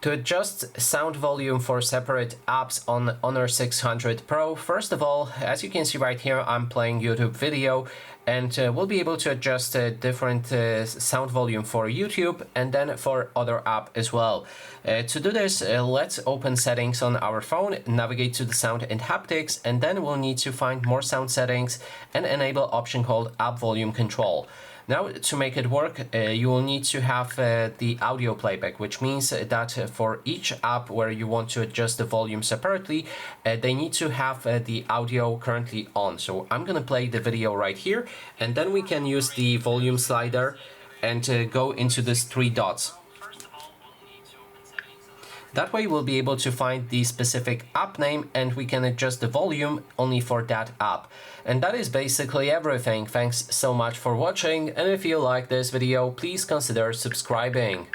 To adjust sound volume for separate apps on Honor 600 Pro, first of all, as you can see right here, I'm playing YouTube video, and we'll be able to adjust different sound volume for YouTube and then for other app as well. To do this, let's open settings on our phone, navigate to the sound and haptics, and then we'll need to find more sound settings and enable option called app volume control. Now, to make it work, you will need to have the audio playback, which means that for each app where you want to adjust the volume separately, they need to have the audio currently on. So I'm going to play the video right here, and then we can use the volume slider and go into these three dots. That way we'll be able to find the specific app name and we can adjust the volume only for that app. And that is basically everything. Thanks so much for watching, and if you like this video, please consider subscribing.